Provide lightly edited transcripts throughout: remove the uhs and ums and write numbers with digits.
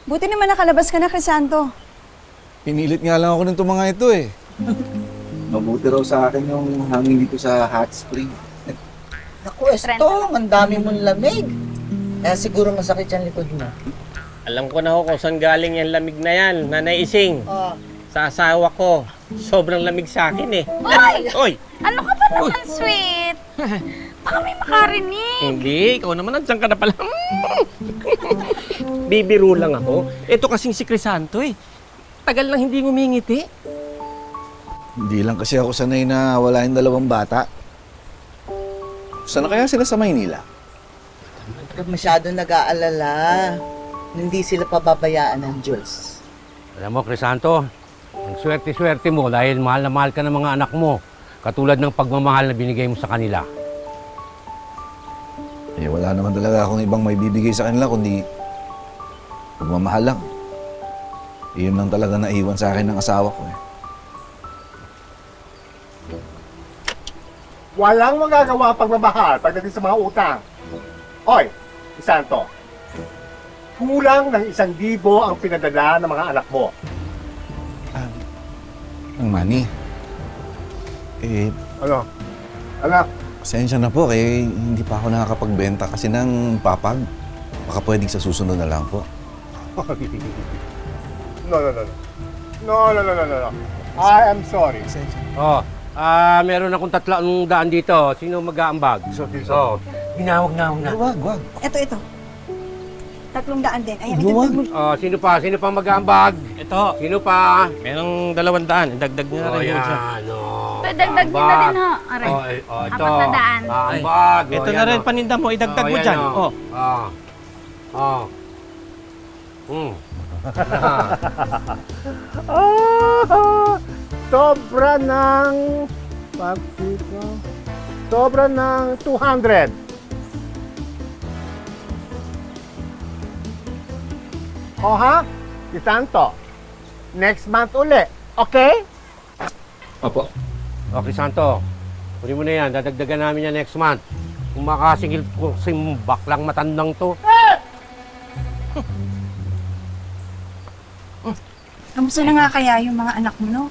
Buti naman nakalabas ka na, Crisanto. Pinilit nga lang ako nito mga ito eh. Mabuti raw sa akin yung hangin dito sa hot spring. Naku, Estong, ang dami mong lamig. Kaya siguro masakit yung likod mo. Alam ko na ho kung saan galing yung lamig na yan, Nanay Ising. Oh. Sa asawa ko. Sobrang lamig sa akin eh. Ay! Oy! Ano ka ba naman, sweet? Baka may makarinig. Hindi, ikaw naman nandiyan ka na pala. Bibiro lang ako. Ito kasing si Crisanto eh. Tagal lang hindi ngumingiti. Hindi lang kasi ako sanay na wala yung dalawang bata. Sana kaya sila sa Maynila? Huwag ka masyado nag-aalala. Hindi sila pababayaan ng Diyos. Alam mo, Crisanto, ang swerte-swerte mo dahil mahal na mahal ka ng mga anak mo. Katulad ng pagmamahal na binigay mo sa kanila. Eh, wala naman talaga akong ibang may bibigay sa kanila kundi pagmamahal lang. Iyon lang talaga naiwan sa akin ng asawa ko eh. Walang magagawa pagmamahal pagdating sa mga utang. Hoy, Crisanto, kulang ng 1,000 ang pinadala ng mga anak mo. Ang money. Eh, Ano? Anak, pasensya na po eh, hindi pa ako nakakapagbenta kasi ng papag. Baka pwedeng sa susunod na lang po. no. No. I am sorry. Oh, meron akong 300 dito. Sino mag-aambag? Oh, ginawag na. Wag. Ito. 300 din. Ayan, Huwag. idagdag mo. Oh, sino pa? Sino pa mag-aambag? Ito, Sino pa? merong 200. Idagdag nyo na Oh, rin yun siya. yan. Oh, Dagdag nyo na din, ha? Aray. ito. 400. Aambag. Ito na rin paninda mo. Idagdag mo dyan. Oh. Sobra ng... Sobra ng 200. O ha? Crisanto, next month uli. Okay? Opo. Oh, Crisanto, kunin mo na yan. Dadagdagan namin yan next month. Kung makasingil ko si baklang matandang to. Kamusta na nga kaya yung mga anak mo, no?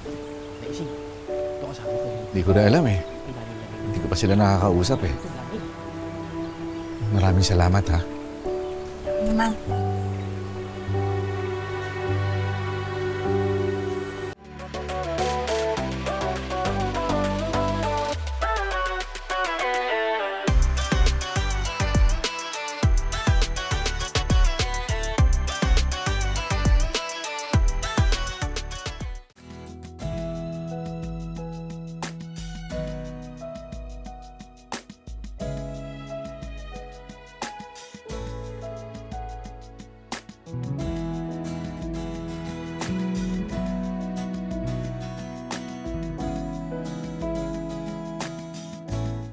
Hindi ko na alam eh. Hindi ko pa sila nakakausap eh. Maraming salamat ha. Naman.